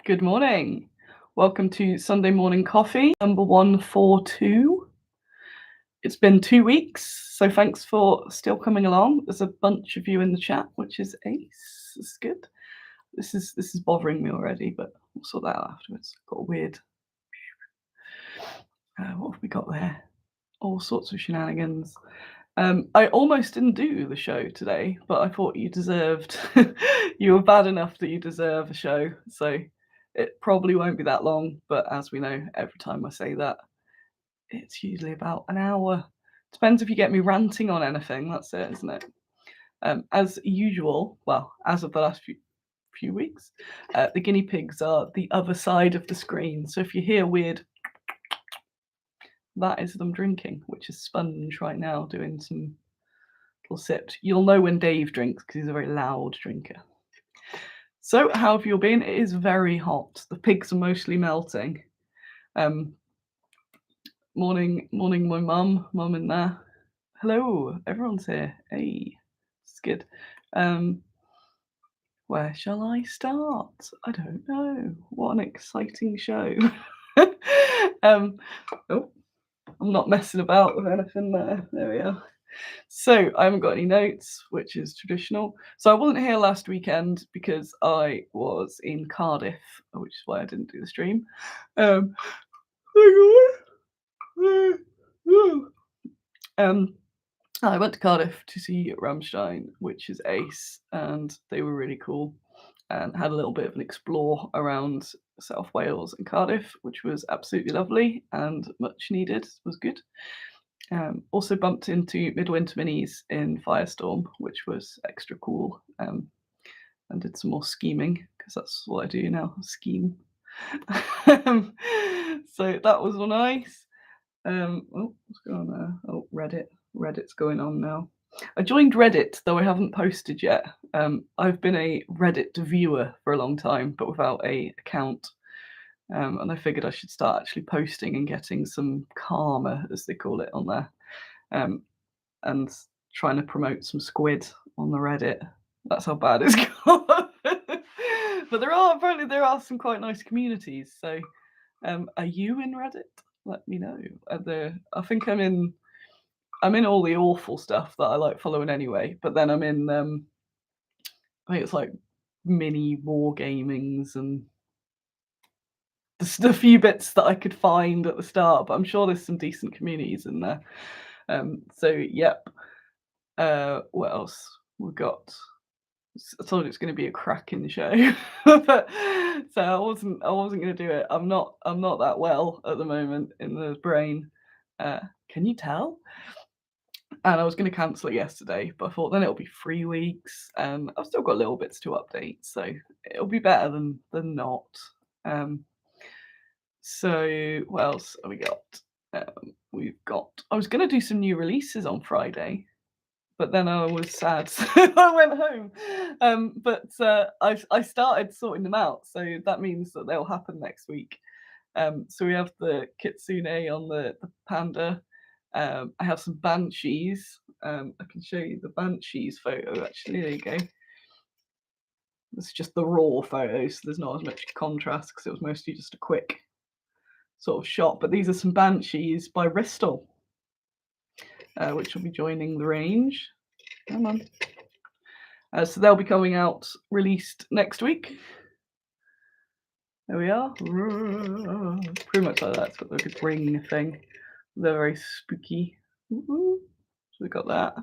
Good morning. Welcome to Sunday Morning Coffee, number 142. It's been 2 weeks, so thanks for still coming along. There's a bunch of you in the chat, which is ace. This is good. This is bothering me already, but we'll sort that out afterwards. Got a weird. What have we got there? All sorts of shenanigans. I almost didn't do the show today, but I thought you deserved. You were bad enough that you deserve a show, so it probably won't be that long. But as we know, every time I say that, it's usually about an hour. Depends if you get me ranting on anything. That's it, isn't it? As usual, well, as of the last few weeks, the guinea pigs are the other side of the screen. So if you hear weird, that is them drinking, which is Sponge right now doing some little sips. You'll know when Dave drinks because he's a very loud drinker. So how have you all been? It is very hot. The pigs are mostly melting. Morning, my mum in there. Hello, everyone's here. Hey, it's good. Where shall I start? I don't know. What an exciting show. Oh, I'm not messing about with anything there. There we are. So I haven't got any notes, which is traditional. So I wasn't here last weekend because I was in Cardiff, which is why I didn't do the stream. I went to Cardiff to see Rammstein, which is ace, and they were really cool, and had a little bit of an explore around South Wales and Cardiff, which was absolutely lovely and much needed. It was good. Also bumped into Midwinter Minis in Firestorm, which was extra cool, and did some more scheming because that's what I do now, scheme. So that was all nice. What's going on there? Oh, Reddit's going on now. I joined Reddit, though I haven't posted yet. I've been a Reddit viewer for a long time, but without a account. And I figured I should start actually posting and getting some karma, as they call it, on there, and trying to promote some squid on the Reddit. That's how bad it's got. But there are some quite nice communities. So, are you in Reddit? Let me know. I think I'm in all the awful stuff that I like following anyway. But then I'm in I think it's like mini wargamings and the few bits that I could find at the start, but I'm sure there's some decent communities in there. So yep. What else we've got? I told you it's going to be a cracking show, but so I wasn't going to do it. I'm not that well at the moment in the brain. Can you tell? And I was going to cancel it yesterday, but I thought then it'll be 3 weeks, and I've still got little bits to update, so it'll be better than not. So what else have we got? I was going to do some new releases on Friday, but then I was sad, so I went home. But I started sorting them out, so that means that they'll happen next week. So we have the kitsune on the panda. I have some banshees. I can show you the banshees photo, actually. There you go. It's just the raw photo, so there's not as much contrast because it was mostly just a quick sort of shot. But these are some banshees by Bristol, which will be joining the range. Come on. So they'll be coming out, released next week. There we are. Pretty much like that. It's got like a ring thing. They're very spooky. So we got that.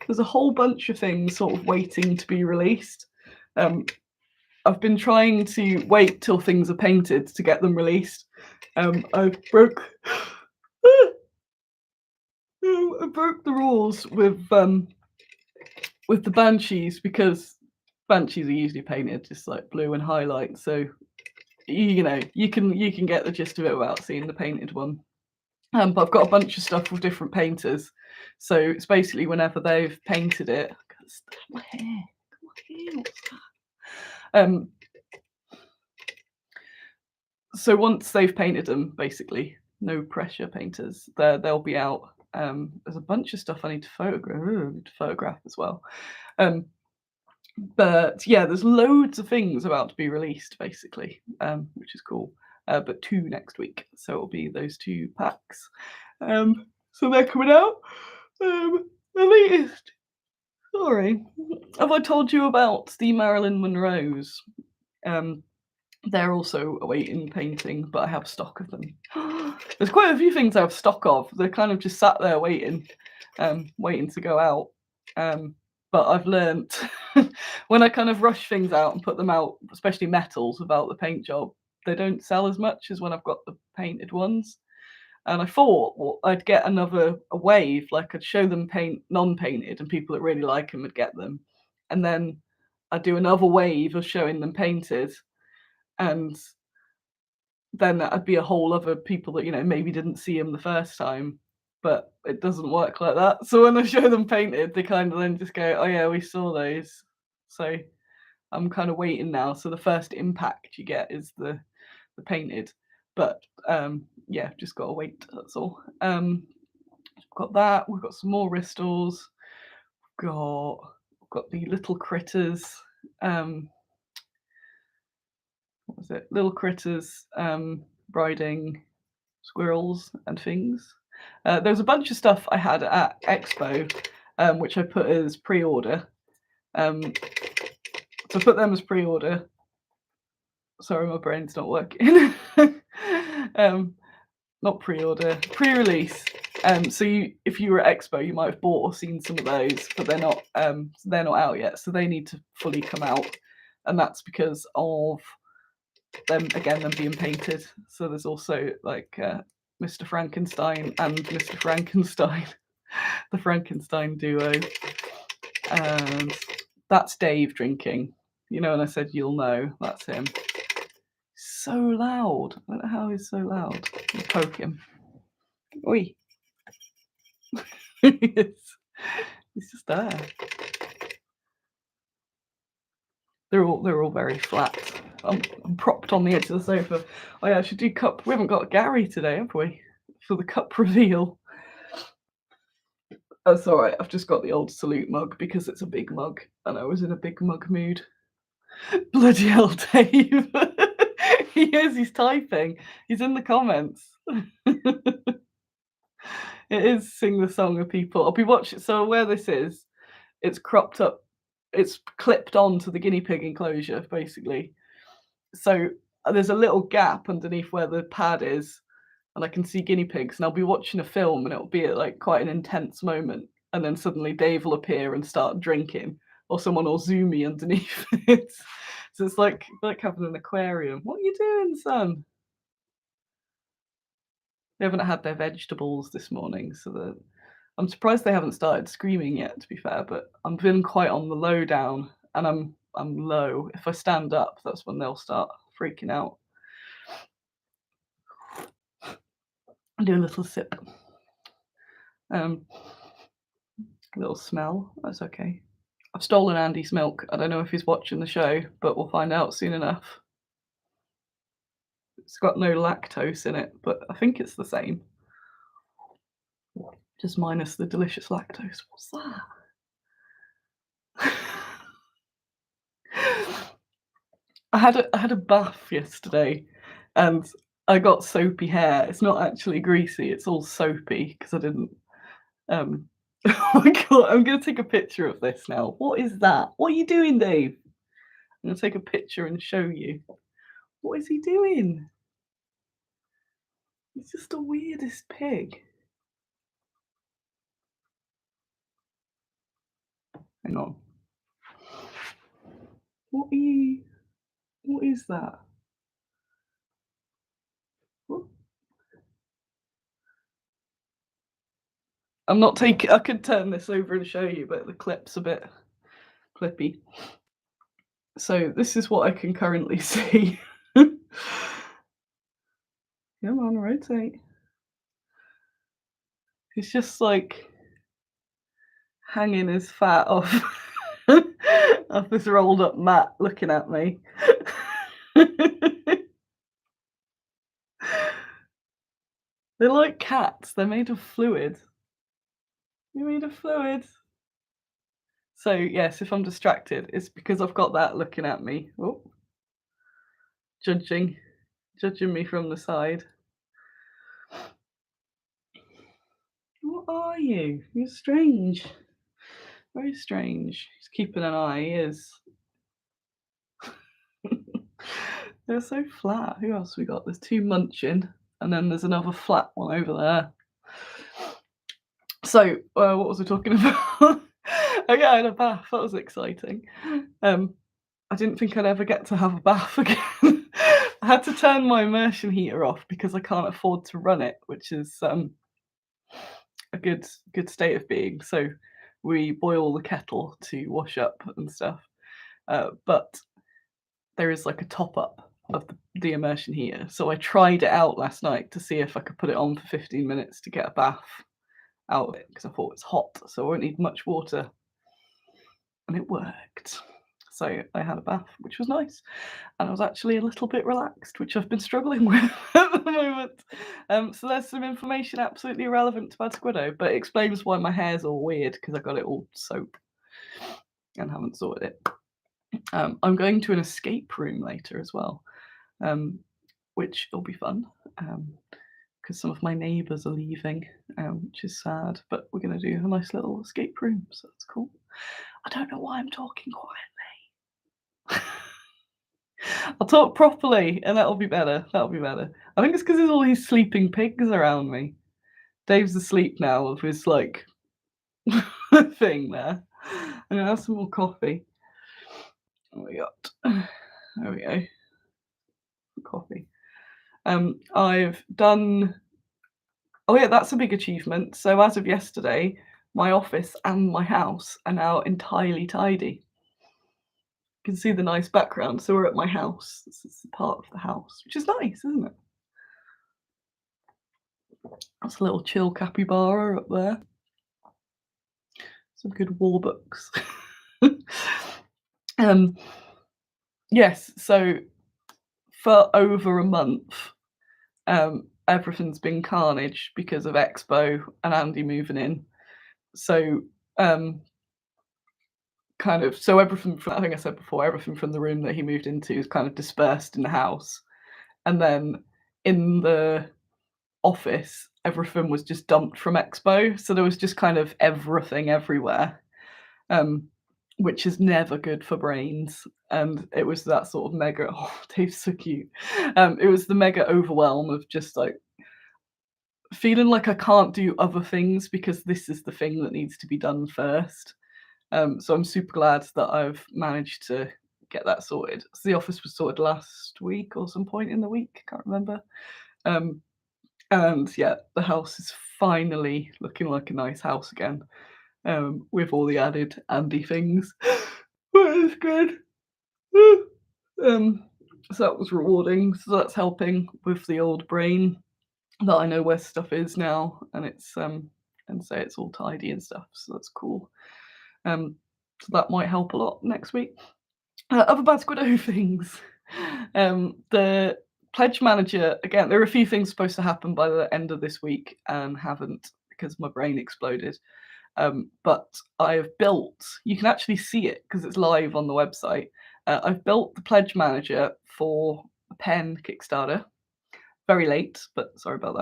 There's a whole bunch of things sort of waiting to be released. I've been trying to wait till things are painted to get them released. I broke the rules with the banshees because banshees are usually painted just like blue and highlight, so you know you can get the gist of it without seeing the painted one. But I've got a bunch of stuff with different painters, so it's basically whenever they've painted it. My hair. What's that? So once they've painted them, basically, no pressure painters, they'll be out. There's a bunch of stuff I need to photograph as well. But yeah, there's loads of things about to be released, basically, which is cool. But two next week, so it'll be those two packs. So they're coming out. The latest. Sorry, have I told you about the Marilyn Monroes? Um, they're also awaiting painting, but I have stock of them. There's quite a few things I have stock of. They're kind of just sat there waiting, waiting to go out. But I've learnt when I kind of rush things out and put them out, especially metals without the paint job, they don't sell as much as when I've got the painted ones. And I thought, well, I'd get a wave, like I'd show them paint non-painted, and people that really like them would get them, and then I'd do another wave of showing them painted, and then that'd be a whole other people that maybe didn't see them the first time. But it doesn't work like that. So when I show them painted, they kind of then just go, "Oh yeah, we saw those." So I'm kind of waiting now. So the first impact you get is the painted, but yeah, just gotta wait. That's all. Got that. We've got some more Ristors. Got the little critters. What was it? Little critters riding squirrels and things. There was a bunch of stuff I had at Expo, which I put as pre-order. So I put them as pre-order. Sorry, my brain's not working. Not pre-order, pre-release. So if you were at Expo, you might have bought or seen some of those, but they're not out yet. So they need to fully come out, and that's because of them being painted. So there's also like Mr. Frankenstein and Mr. Frankenstein, the Frankenstein duo, and that's Dave drinking. And I said you'll know that's him. So loud. I don't know how he's so loud. I'll poke him. Oi. He's just there. They're all very flat. I'm propped on the edge of the sofa. Oh yeah, I should do cup. We haven't got Gary today, have we? For the cup reveal. That's all right. I've just got the old salute mug because it's a big mug, and I was in a big mug mood. Bloody hell, Dave! He is. He's typing. He's in the comments. It is Sing the Song of People. I'll be watching. So where this is, it's cropped up. It's clipped onto the guinea pig enclosure, basically. So there's a little gap underneath where the pad is, and I can see guinea pigs. And I'll be watching a film, and it'll be at like quite an intense moment, and then suddenly Dave will appear and start drinking, or someone will zoom me underneath it. So it's like having an aquarium. What are you doing, son? They haven't had their vegetables this morning, so I'm surprised they haven't started screaming yet, to be fair, but I'm feeling quite on the low down, and I'm low. If I stand up, that's when they'll start freaking out. I'll do a little sip. Little smell. That's okay. I've stolen Andy's milk. I don't know if he's watching the show, but we'll find out soon enough. It's got no lactose in it, but I think it's the same. Just minus the delicious lactose. What's that? I had a bath yesterday, and I got soapy hair. It's not actually greasy. It's all soapy because I didn't. Oh my god! I'm gonna take a picture of this now. What is that? What are you doing, Dave? I'm gonna take a picture and show you. What is he doing? He's just the weirdest pig. Hang on. What are you? What is that? What? I'm not taking. I could turn this over and show you, but the clip's a bit clippy. So this is what I can currently see. Come on, rotate. He's just like hanging his fat off off this rolled up mat, looking at me. They're like cats. They're made of fluid. You're made of fluid. So yes, if I'm distracted, it's because I've got that looking at me. Oh, judging, judging me from the side. What are you? You're strange. Very strange. He's keeping an eye. He is. They're so flat. Who else we got? There's two munching, and then there's another flat one over there. So, what was I talking about? Oh yeah, I had a bath. That was exciting. I didn't think I'd ever get to have a bath again. I had to turn my immersion heater off because I can't afford to run it, which is a good state of being. So we boil the kettle to wash up and stuff. But there is like a top up of the immersion heater. So I tried it out last night to see if I could put it on for 15 minutes to get a bath out of it because I thought it's hot, so I won't need much water. And it worked. So I had a bath, which was nice. And I was actually a little bit relaxed, which I've been struggling with at the moment. So there's some information absolutely irrelevant about Squiddo, but it explains why my hair's all weird because I got it all soap and haven't sorted it. I'm going to an escape room later as well, which will be fun because some of my neighbours are leaving, which is sad. But we're going to do a nice little escape room, so that's cool. I don't know why I'm talking quietly. I'll talk properly, and that'll be better. That'll be better. I think it's because there's all these sleeping pigs around me. Dave's asleep now with his like thing there. I'm gonna have some more coffee. What we got? There we go. Coffee. I've done. Oh yeah, that's a big achievement. So as of yesterday, my office and my house are now entirely tidy. You can see the nice background. So we're at my house. This is the part of the house, which is nice, isn't it? That's a little chill capybara up there. Some good war books. um, yes, so for over a month, everything's been carnage because of Expo and Andy moving in. So kind of so everything from, I think I said before, everything from the room that he moved into is kind of dispersed in the house. And then in the office, everything was just dumped from Expo. So there was just kind of everything everywhere. Which is never good for brains. And it was that sort of mega, oh, Dave's so cute. It was the mega overwhelm of just like feeling like I can't do other things because this is the thing that needs to be done first. So I'm super glad that I've managed to get that sorted. So the office was sorted last week or some point in the week, can't remember. And yeah, the house is finally looking like a nice house again. With all the added Andy things. But it's good. So that was rewarding. So that's helping with the old brain that I know where stuff is now, and it's and so it's all tidy and stuff. So that's cool. So that might help a lot next week. Other bad Squiddo things. The pledge manager again. There are a few things supposed to happen by the end of this week and haven't because my brain exploded. But I've built, you can actually see it because it's live on the website. I've built the pledge manager for a pen Kickstarter. Very late, but sorry about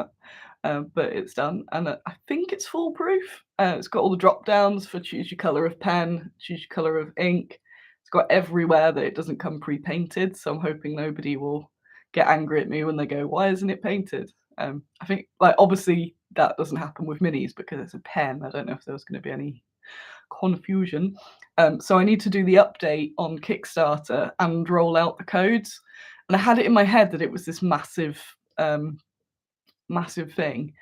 that. But it's done, and I think it's foolproof. It's got all the drop downs for choose your color of pen, choose your color of ink. It's got everywhere that it doesn't come pre-painted, so I'm hoping nobody will get angry at me when they go, "Why isn't it painted?" I think, like, obviously that doesn't happen with minis because it's a pen. I don't know if there was going to be any confusion. So I need to do the update on Kickstarter and roll out the codes. And I had it in my head that it was this massive, massive thing,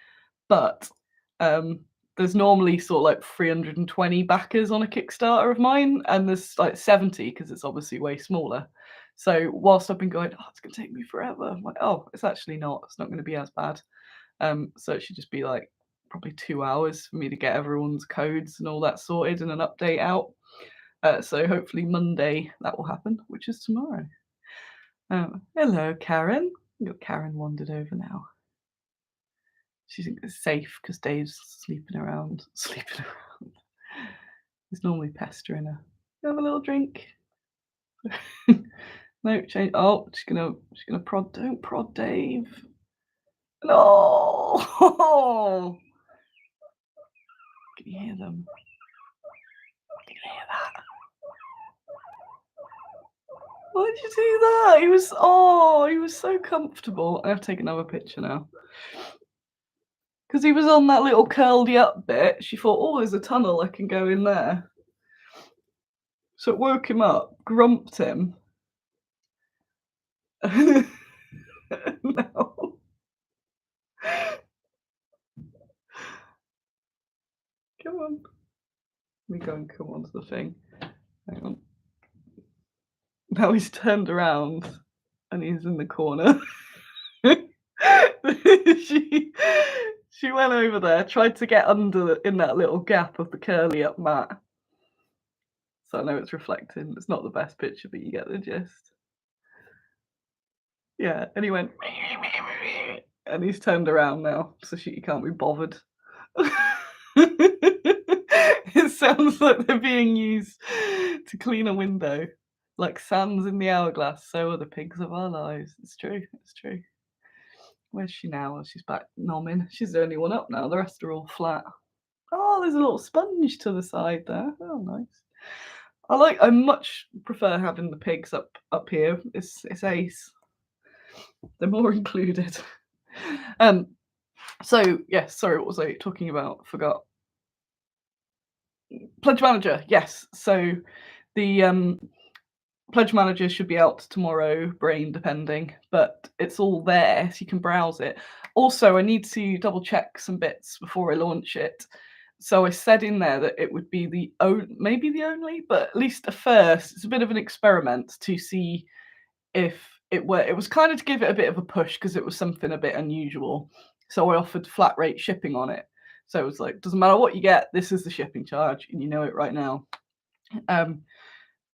but there's normally sort of like 320 backers on a Kickstarter of mine, and there's like 70 because it's obviously way smaller. So whilst I've been going, oh, it's going to take me forever, I'm like, oh, it's actually not. It's not going to be as bad. So it should just be like probably 2 hours for me to get everyone's codes and all that sorted and an update out. So hopefully Monday that will happen, which is tomorrow. Hello, Karen. Your Karen wandered over now. She thinks it's safe because Dave's sleeping around. Sleeping around. He's normally pestering her. Have a little drink. No, change. Oh, she's gonna prod. Don't prod Dave. No. Can you hear them? Can you hear that? Why did you do that? He was so comfortable. I have to take another picture now. Because he was on that little curly up bit. She thought, oh, there's a tunnel, I can go in there. So it woke him up, grumped him. No. Come on. Let me go and come onto the thing. Hang on. Now he's turned around and he's in the corner. she she went over there, tried to get under in that little gap of the curly up mat. So I know it's reflecting. It's not the best picture, but you get the gist. Yeah, and he went and he's turned around now, so she can't be bothered. It sounds like they're being used to clean a window. Like sands in the hourglass, so are the pigs of our lives. It's true, it's true. Where's she now? She's back nomming. She's the only one up now. The rest are all flat. Oh, there's a little sponge to the side there. Oh, nice. I much prefer having the pigs up here. It's ace. They're more included. So yes, sorry, what was I talking about? Forgot. Pledge Manager, yes. So the Pledge Manager should be out tomorrow, brain depending, but it's all there, so you can browse it. Also, I need to double check some bits before I launch it. So I said in there that it would be maybe the only, but at least a first. It's a bit of an experiment to see if it was kind of to give it a bit of a push because it was something a bit unusual. So I offered flat rate shipping on it. So it was like, doesn't matter what you get, this is the shipping charge, and you know it right now.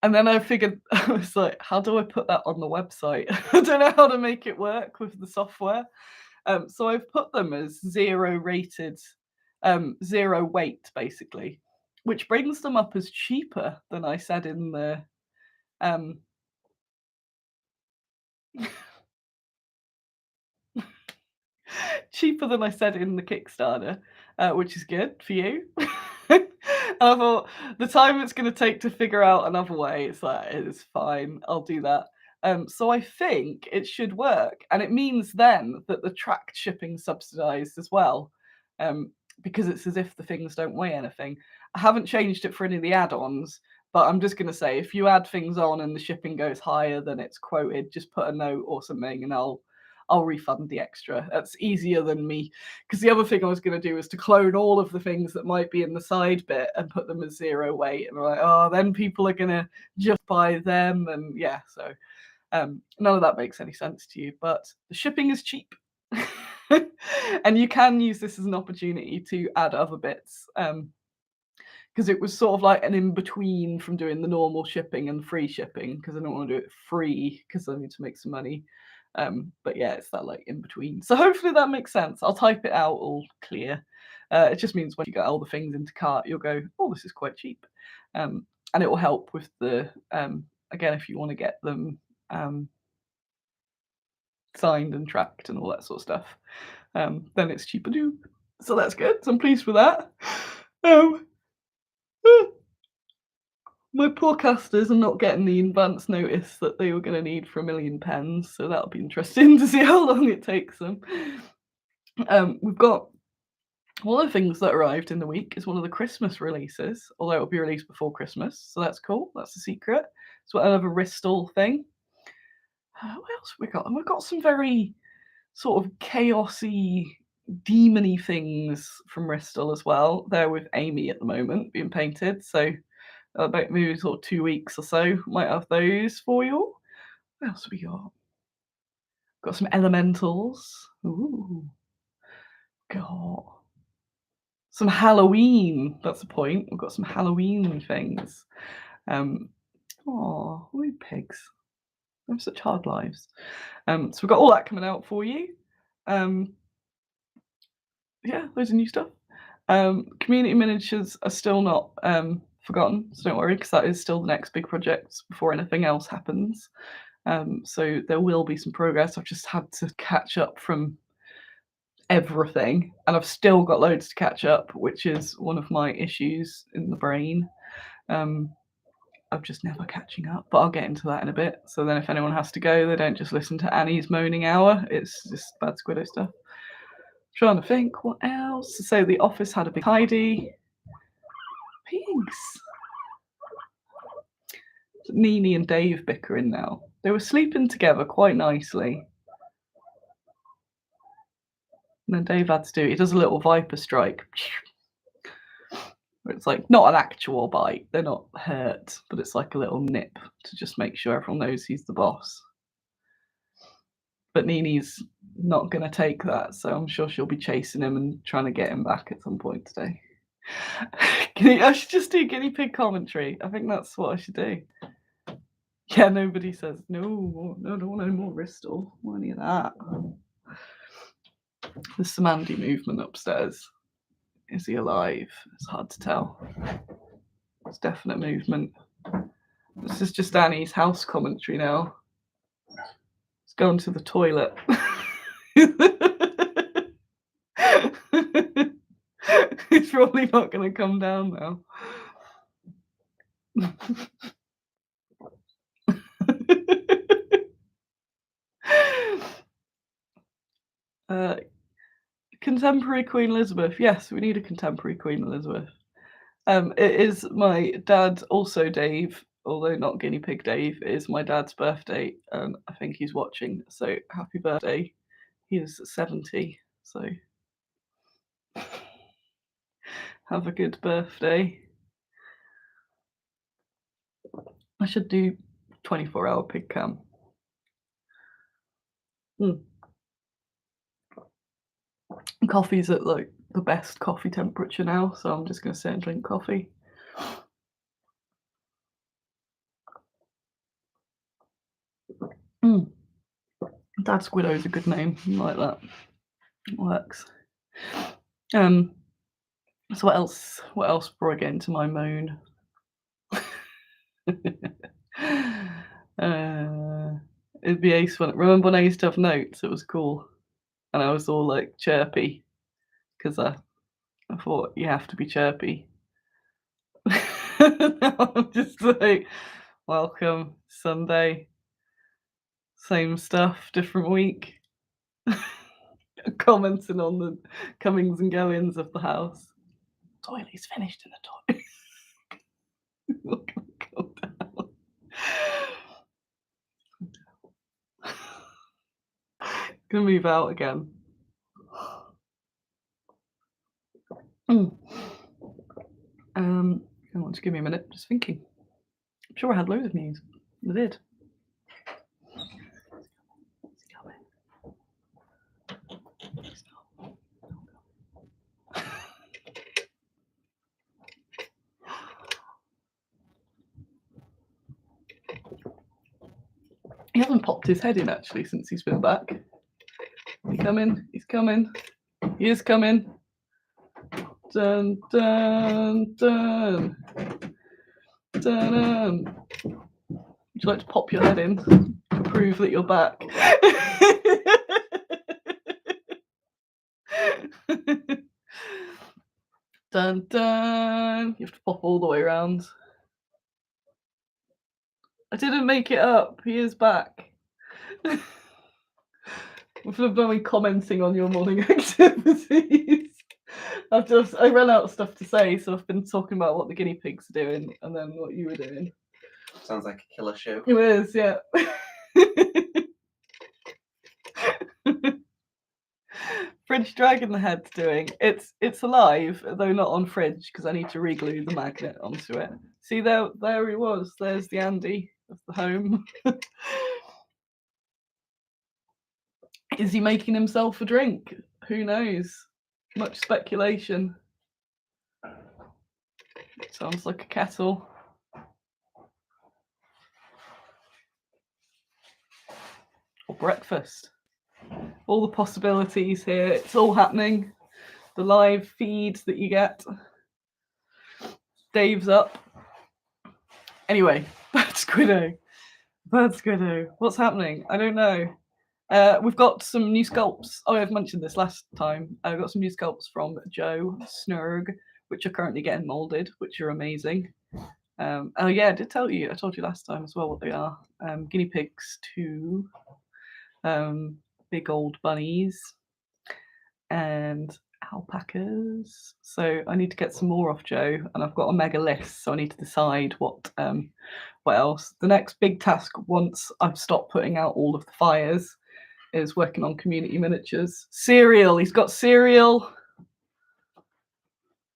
And then I figured, I was like, how do I put that on the website? I don't know how to make it work with the software. So I've put them as 0 rated, 0 weight, basically, which brings them up as cheaper than I said in the cheaper than I said in the Kickstarter, which is good for you. And I thought the time it's going to take to figure out another way, it's fine. I'll do that. So I think it should work, and it means then that the tracked shipping subsidised as well, because it's as if the things don't weigh anything. I haven't changed it for any of the add-ons, but I'm just going to say if you add things on and the shipping goes higher than it's quoted, just put a note or something, and I'll refund the extra. That's easier than me, because the other thing I was going to do is to clone all of the things that might be in the side bit and put them as 0 weight, and like, oh, then people are going to just buy them, and yeah, so none of that makes any sense to you, but the shipping is cheap. And you can use this as an opportunity to add other bits, because it was sort of like an in-between from doing the normal shipping and free shipping, because I don't want to do it free because I need to make some money. But yeah, it's that like in between. So hopefully that makes sense. I'll type it out all clear. It just means when you get all the things into cart, you'll go, oh, this is quite cheap. And it will help with the, again, if you want to get them signed and tracked and all that sort of stuff, then it's cheaper too. So that's good. So I'm pleased with that. My poor casters are not getting the advance notice that they were going to need for 1 million pens, so that'll be interesting to see how long it takes them. We've got one of the things that arrived in the week is one of the Christmas releases, although it'll be released before Christmas, so that's cool. That's a secret. So another Ristol thing. What else have we got? And we've got some very sort of chaosy, demony things from Ristol as well. They're with Amy at the moment, being painted, so about maybe sort of 2 weeks or so, might have those for you. What else have we got? Got some elementals. Ooh. Got some Halloween. That's the point. We've got some Halloween things. Oh, we pigs. They have such hard lives. So we've got all that coming out for you. Yeah, loads of new stuff. Community miniatures are still not forgotten, so don't worry, because that is still the next big project before anything else happens. So there will be some progress. I've just had to catch up from everything, and I've still got loads to catch up, which is one of my issues in the brain. I'm just never catching up, but I'll get into that in a bit. So then if anyone has to go, they don't just listen to Annie's moaning hour. It's just bad Squiddo stuff. Trying to think what else. So the office had a big tidy. Pigs. Nini and Dave bickering now. They were sleeping together quite nicely. And then Dave had to do, he does a little viper strike. It's like not an actual bite, they're not hurt, but it's like a little nip to just make sure everyone knows he's the boss. But Nini's not going to take that, so I'm sure she'll be chasing him and trying to get him back at some point today. I should just do guinea pig commentary. I think that's what I should do. Yeah, nobody says no, no more Bristol, or any of that. There's some Andy movement upstairs. Is he alive? It's hard to tell. It's definite movement. This is just Annie's house commentary now. It's going to the toilet. He's probably not going to come down now. Contemporary Queen Elizabeth. Yes, we need a contemporary Queen Elizabeth. It is my dad, also Dave, although not guinea pig Dave. It is my dad's birthday, and I think he's watching. So happy birthday! He is 70. So have a good birthday. I should do 24-hour pig cam. Coffee's at like the best coffee temperature now, so I'm just going to sit and drink coffee. Dad Squiddo is a good name. I like that. It works. So what else? What else before I get into my moan? It'd be ace when. Remember when I used to have notes? It was cool, and I was all like chirpy because I thought you have to be chirpy. Now I'm just like, welcome Sunday, same stuff, different week. Commenting on the comings and goings of the house. Toilet's finished in the toilet. Go down. Gonna move out again. I want to give me a minute, just thinking. I'm sure I had loads of news. I did. He hasn't popped his head in actually since he's been back. He's coming. He's coming. He is coming. Dun dun dun. Dun dun. Would you like to pop your head in to prove that you're back? Dun dun. You have to pop all the way around. I didn't make it up. He is back. With me commenting on your morning activities. I ran out of stuff to say, so I've been talking about what the guinea pigs are doing and then what you were doing. Sounds like a killer show. It is, yeah. Fridge Dragon the Head's doing. It's alive, though not on fridge, because I need to re-glue the magnet onto it. See, there he was. There's the Andy of the home. Is he making himself a drink? Who knows? Much speculation. Sounds like a kettle. Or breakfast. All the possibilities here. It's all happening. The live feed that you get. Dave's up. Anyway, Bad Squiddo. What's happening? I don't know. We've got some new sculpts. Oh, I've mentioned this last time. I've got some new sculpts from Joe Snurg, which are currently getting molded, which are amazing. Oh yeah, I did tell you. I told you last time as well what they are. Guinea pigs, 2 big old bunnies, and alpacas. So I need to get some more off Joe, and I've got a mega list. So I need to decide what else. The next big task, once I've stopped putting out all of the fires, is working on community miniatures. Cereal. He's got cereal.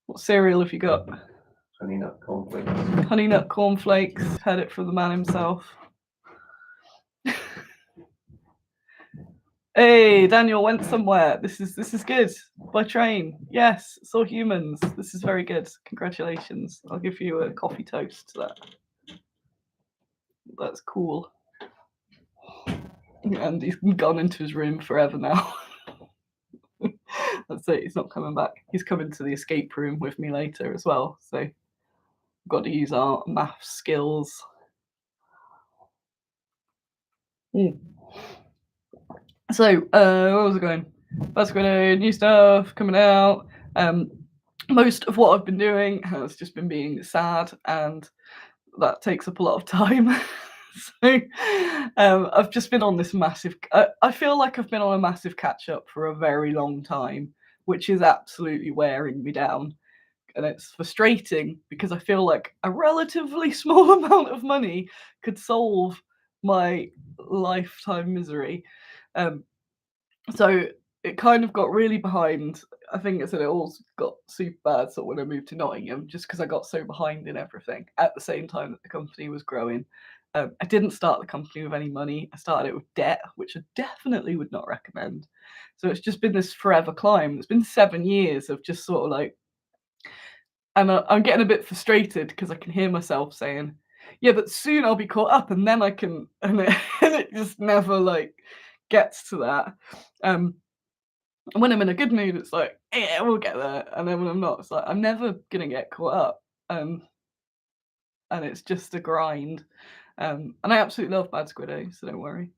What cereal have you got? Honey nut cornflakes. Honey nut cornflakes. Heard it from the man himself. Hey, Daniel went somewhere. This is good. By train. Yes, saw humans. This is very good. Congratulations. I'll give you a coffee toast to that. That's cool. And he's gone into his room forever now. That's it. He's not coming back. He's coming to the escape room with me later as well. So we've got to use our math skills. So, where was I going? That's going new stuff coming out. Most of what I've been doing has just been being sad, and that takes up a lot of time. So, I've just been on this massive. I feel like I've been on a massive catch up for a very long time, which is absolutely wearing me down. And it's frustrating because I feel like a relatively small amount of money could solve my lifetime misery. So it kind of got really behind. I think it all got super bad sort of when I moved to Nottingham, just because I got so behind in everything at the same time that the company was growing. I didn't start the company with any money. I started it with debt, which I definitely would not recommend. So it's just been this forever climb. It's been 7 years of just sort of like, and I'm getting a bit frustrated because I can hear myself saying, yeah, but soon I'll be caught up and then I can, and it just never like gets to that. And when I'm in a good mood, it's like, yeah, we'll get there. And then when I'm not, it's like, I'm never going to get caught up. And it's just a grind. And I absolutely love Bad Squiddo, so don't worry.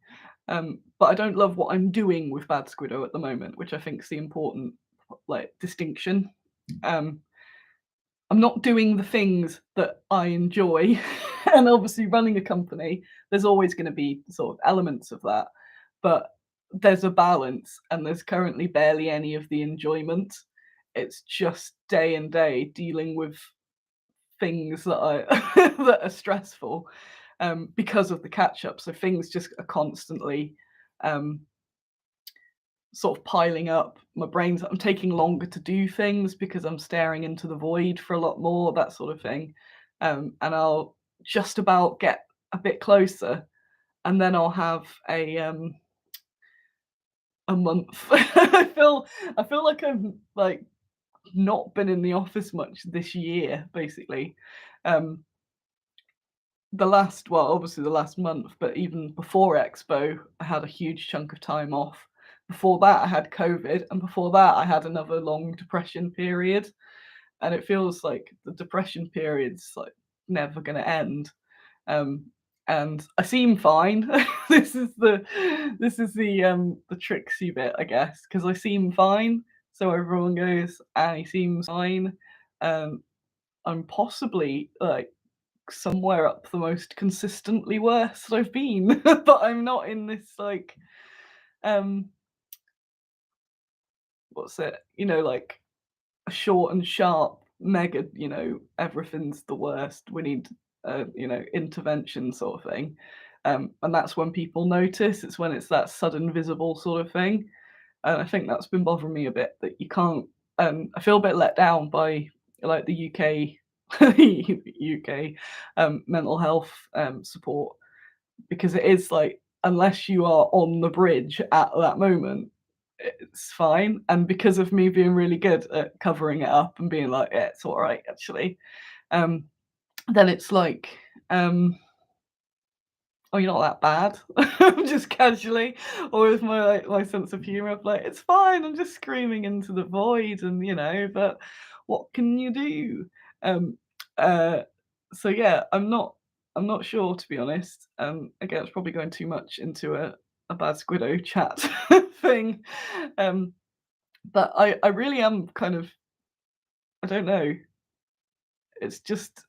But I don't love what I'm doing with Bad Squiddo at the moment, which I think is the important like distinction. I'm not doing the things that I enjoy. And obviously running a company, there's always going to be sort of elements of that. But there's a balance, and there's currently barely any of the enjoyment. It's just day and day dealing with things that are that are stressful because of the catch up. So things just are constantly sort of piling up. I'm taking longer to do things because I'm staring into the void for a lot more, that sort of thing. And I'll just about get a bit closer, and then I'll have a month. I feel like I've like not been in the office much this year, basically. Obviously the last month, but even before Expo, I had a huge chunk of time off. Before that, I had COVID, and before that, I had another long depression period. And it feels like the depression period's like never going to end. And I seem fine. This is the tricksy bit, I guess, because I seem fine. So everyone goes, and he seems fine. I'm possibly like somewhere up the most consistently worst I've been, but I'm not in this like what's it? Like a short and sharp mega, everything's the worst. We need intervention sort of thing. And that's when people notice. It's when it's that sudden visible sort of thing. And I think that's been bothering me a bit, that you can't I feel a bit let down by like the UK mental health support, because it is like, unless you are on the bridge at that moment, it's fine. And because of me being really good at covering it up and being like, yeah, it's all right actually, then it's like, oh, you're not that bad. Just casually, or with my sense of humor of like, it's fine, I'm just screaming into the void, and but what can you do? So yeah, I'm not I'm not sure, to be honest. Again, it's probably going too much into a bad Squiddo chat thing. But I really am kind of, I don't know. It's just,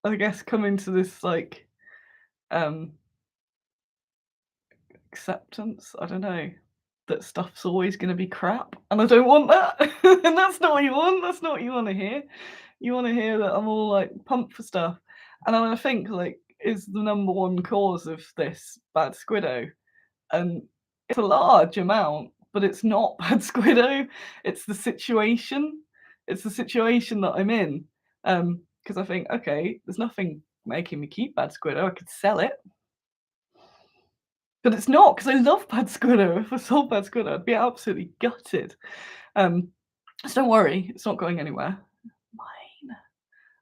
I guess, coming to this like um acceptance. I don't know that stuff's always going to be crap, and I don't want that. And that's not what you want. That's not what you want to hear. You want to hear that I'm all like pumped for stuff, and I think like is the number one cause of this bad Squiddo, and it's a large amount, but it's not bad Squiddo. It's the situation. It's the situation that I'm in. Because I think, okay, there's nothing making me keep bad Squiddo. I could sell it. But it's not, because I love bad Squiddo. If I sold bad Squiddo, I'd be absolutely gutted. So don't worry, it's not going anywhere. Mine.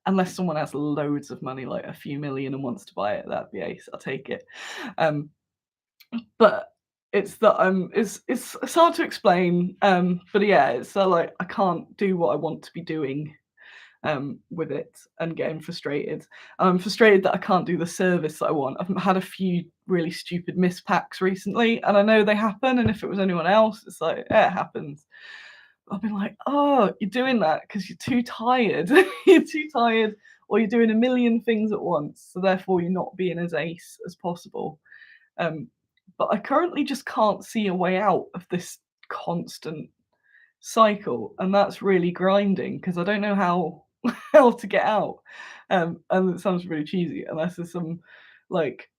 Unless someone has loads of money, like a few million, and wants to buy it, that'd be ace. I'll take it. But it's that it's hard to explain. But yeah, it's like I can't do what I want to be doing with it, and getting frustrated. I'm frustrated that I can't do the service that I want. I've had a few really stupid mispacks recently, and I know they happen. And if it was anyone else, it's like, yeah, it happens. I've been like, oh, you're doing that because you're too tired. You're too tired, or you're doing a million things at once. So therefore, you're not being as ace as possible. But I currently just can't see a way out of this constant cycle, and that's really grinding because I don't know how how to get out. And it sounds really cheesy, unless there's some like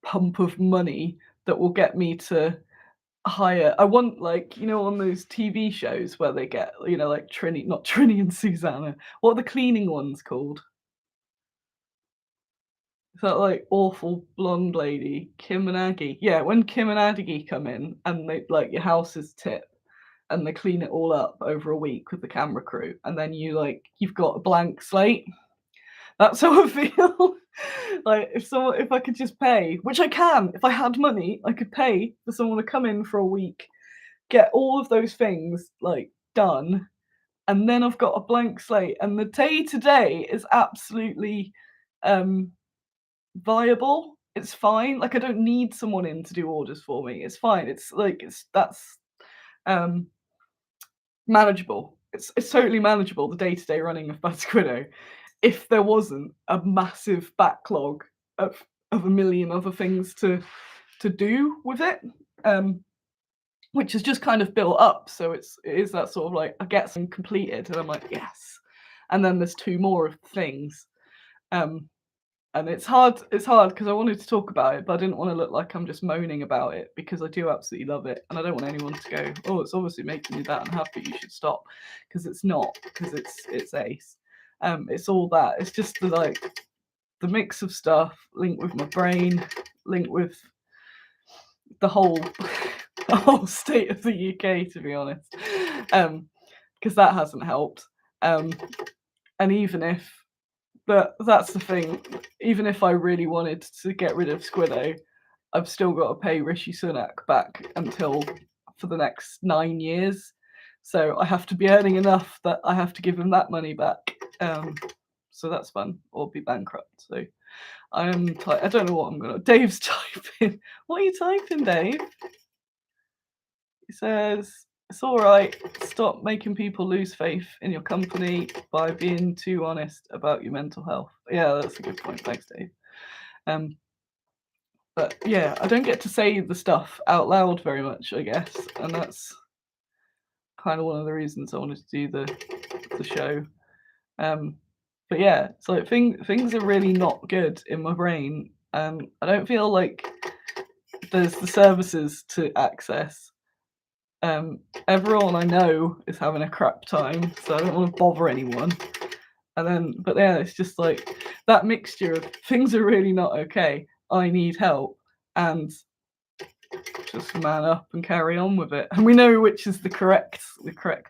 pump of money that will get me to hire. I want, like, on those TV shows where they get, like Trini, not Trini and Susanna. What are the cleaning ones called? Is that like awful blonde lady, Kim and Aggie? Yeah, when Kim and Aggie come in and they like your house is tip and they clean it all up over a week with the camera crew, and then you've got a blank slate. That's how I feel. Like if I could just pay, which I can, if I had money, I could pay for someone to come in for a week, get all of those things like done, and then I've got a blank slate, and the day to day is absolutely viable. It's fine. Like I don't need someone in to do orders for me. It's fine. That's um manageable. It's totally manageable, the day-to-day running of Bad Squiddo, if there wasn't a massive backlog of a million other things to do with it. Which has just kind of built up. So it is that sort of like I get some completed and I'm like, yes. And then there's two more of things. And it's hard because I wanted to talk about it, but I didn't want to look like I'm just moaning about it, because I do absolutely love it, and I don't want anyone to go, oh, it's obviously making you that unhappy, you should stop, because it's not, because it's ace. It's all that. It's just the mix of stuff linked with my brain, linked with the whole the whole state of the UK, to be honest, because that hasn't helped. And even if that's the thing. Even if I really wanted to get rid of Squiddo, I've still got to pay Rishi Sunak back until for the next 9 years. So I have to be earning enough that I have to give him that money back. So that's fun, or be bankrupt. So I don't know what I'm gonna. Dave's typing. What are you typing, Dave? He says, it's all right. Stop making people lose faith in your company by being too honest about your mental health. Yeah, that's a good point. Thanks, Dave. But yeah, I don't get to say the stuff out loud very much, I guess, and that's kind of one of the reasons I wanted to do the show. But yeah, it's like things are really not good in my brain. I don't feel like there's the services to access. Everyone I know is having a crap time, so I don't want to bother anyone. But yeah, it's just like that mixture of things are really not okay, I need help, and just man up and carry on with it. And we know which is the correct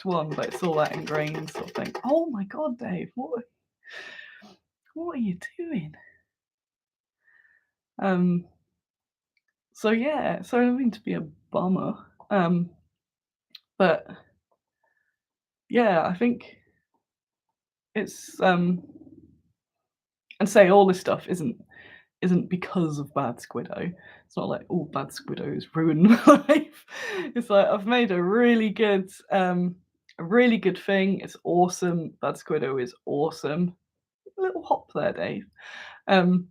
one, but it's all that ingrained sort of thing. Oh my god, Dave, what are you doing? So yeah, so I don't mean to be a bummer. But yeah, I think it's and say all this stuff isn't because of bad Squiddo. It's not like, oh, bad Squiddo's ruined my life. It's like I've made a really good thing. It's awesome. Bad Squiddo is awesome. A little hop there, Dave. And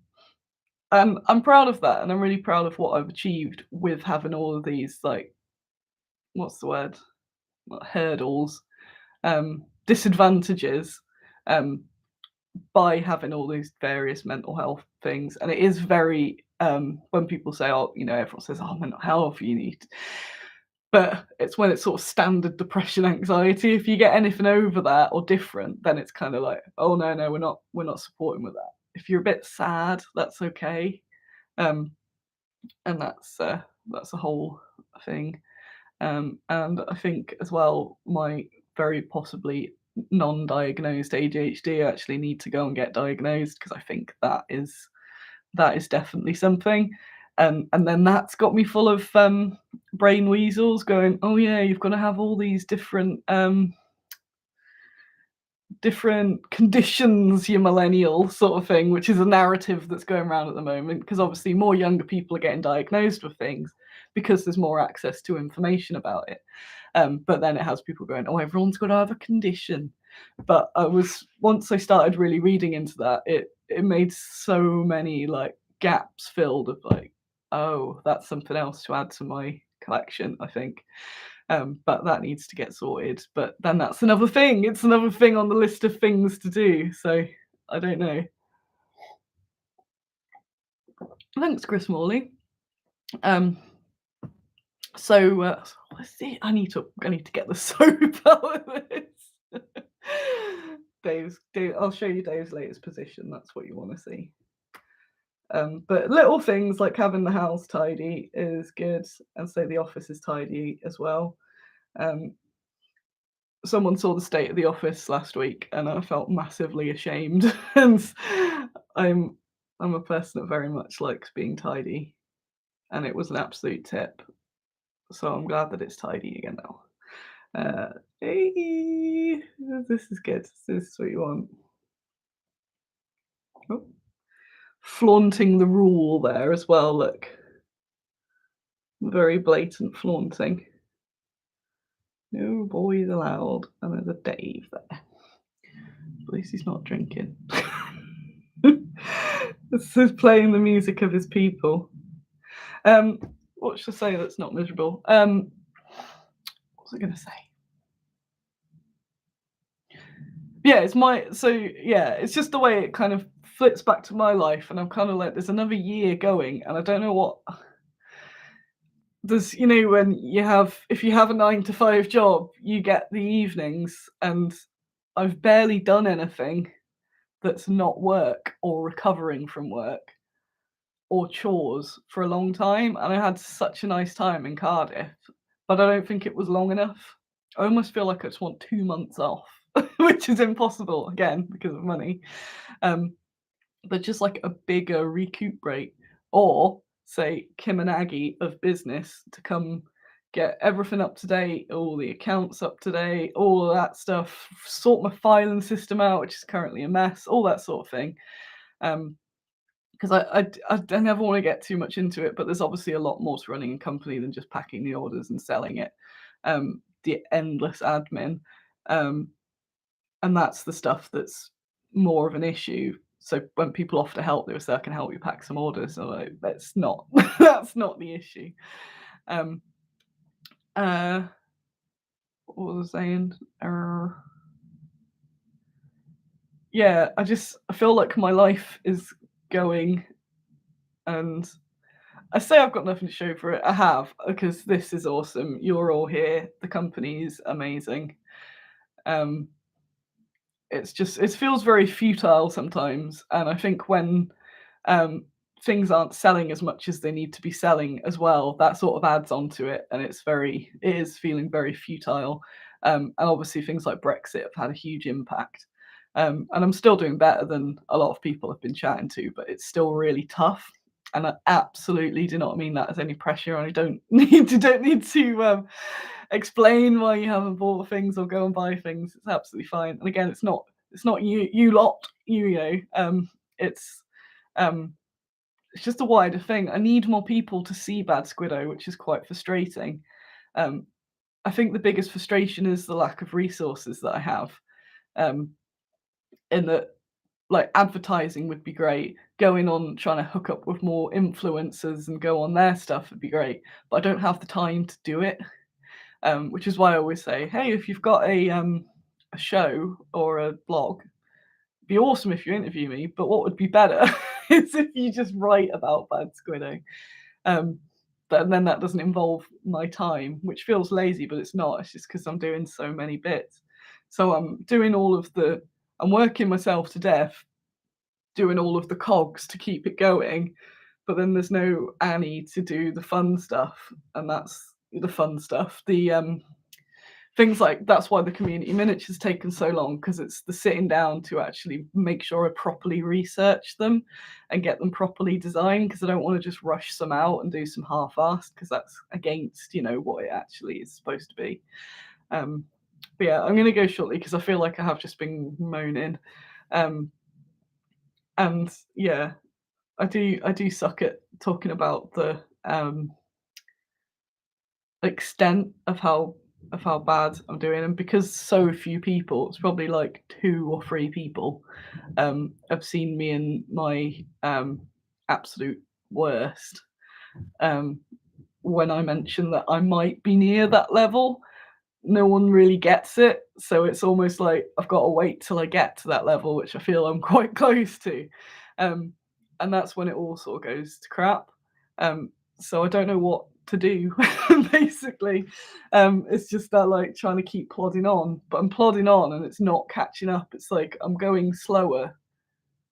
I'm proud of that, and I'm really proud of what I've achieved with having all of these, like, what's the word? Not hurdles, disadvantages, by having all these various mental health things. And it is very, when people say, oh, everyone says, oh, mental health, you need, but it's when it's sort of standard depression, anxiety. If you get anything over that or different, then it's kind of like, oh no, we're not supporting with that. If you're a bit sad, that's okay. And that's a whole thing. And I think as well, my very possibly non-diagnosed ADHD, I actually need to go and get diagnosed, because I think that is definitely something. And then that's got me full of brain weasels going, oh yeah, you've got to have all these different conditions, you millennial, sort of thing, which is a narrative that's going around at the moment, because obviously more younger people are getting diagnosed with things because there's more access to information about it. But then it has people going, oh, everyone's got to have a condition. But once I started really reading into that, it made so many like gaps filled of like, oh, that's something else to add to my collection, I think. But that needs to get sorted. But then that's another thing. It's another thing on the list of things to do. So I don't know. Thanks, Chris Morley. So let's see. I need to get the soap out of this. I'll show you Dave's latest position. That's what you want to see. But little things like having the house tidy is good, and so the office is tidy as well. Someone saw the state of the office last week, and I felt massively ashamed. And I'm a person that very much likes being tidy, and it was an absolute tip. So I'm glad that it's tidy again now. Hey, this is good. This is what you want. Oh. Flaunting the rule there as well. Look, very blatant flaunting. No boys allowed. And there's a Dave there. At least he's not drinking. This is playing the music of his people. What should I say that's not miserable? What was I going to say? Yeah, it's just the way it kind of flips back to my life, and I'm kind of like, there's another year going, and I don't know what. There's, when if you have a 9-to-5 job, you get the evenings, and I've barely done anything that's not work or recovering from work or chores for a long time. And I had such a nice time in Cardiff, but I don't think it was long enough. I almost feel like I just want 2 months off, which is impossible, again, because of money. But just like a bigger recuperate, or say Kim and Aggie of business to come get everything up to date, all the accounts up to date, all of that stuff, sort my filing system out, which is currently a mess, all that sort of thing. Because I never want to get too much into it, but there's obviously a lot more to running a company than just packing the orders and selling it. The endless admin, and that's the stuff that's more of an issue. So when people offer to help, they will say, I can help you pack some orders. So like, that's not that's not the issue. What was I saying? Yeah, I feel like my life is going, and I say I've got nothing to show for it. I have, because this is awesome. You're all here. The company is amazing. It feels very futile sometimes, and I think when things aren't selling as much as they need to be selling as well, that sort of adds onto it, and it is feeling very futile. And obviously things like Brexit have had a huge impact. And I'm still doing better than a lot of people I've been chatting to, but it's still really tough. And I absolutely do not mean that as any pressure. I don't need to explain why you haven't bought things or go and buy things. It's absolutely fine. And again, it's not you lot, it's um it's just a wider thing. I need more people to see bad Squiddo, which is quite frustrating. Um, I think the biggest frustration is the lack of resources that I have. Um, in that, like, advertising would be great. Going on trying to hook up with more influencers and go on their stuff would be great, but I don't have the time to do it. Which is why I always say, hey, if you've got a show or a blog, it'd be awesome if you interview me. But what would be better is if you just write about bad Squiddo. Um, but then that doesn't involve my time, which feels lazy, but it's not. It's just because I'm doing so many bits. So I'm doing I'm working myself to death, doing all of the cogs to keep it going. But then there's no Annie to do the fun stuff, and that's the fun stuff. The things like that's why the community miniatures taken so long, because it's the sitting down to actually make sure I properly research them and get them properly designed, because I don't want to just rush some out and do some half-assed, because that's against what it actually is supposed to be. But yeah, I'm going to go shortly because I feel like I have just been moaning. And yeah, I do suck at talking about the extent of how bad I'm doing, and because so few people, it's probably like 2 or 3 people, have seen me in my absolute worst. When I mention that I might be near that level, no one really gets it. So it's almost like I've got to wait till I get to that level, which I feel I'm quite close to. And that's when it all sort of goes to crap. So I don't know what to do, basically. It's just that, like, trying to keep plodding on, but I'm plodding on and it's not catching up. It's like I'm going slower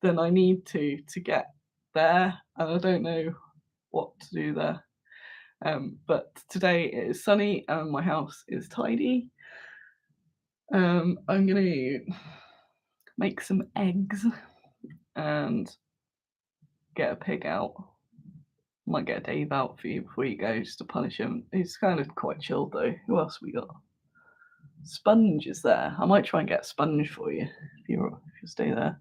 than I need to get there, and I don't know what to do there. But today it is sunny and my house is tidy. I'm gonna make some eggs and get a pig out. Might get a Dave out for you before you go, just to punish him. He's kind of quite chilled though. Who else we got? Sponge is there. I might try and get a Sponge for you if you stay there.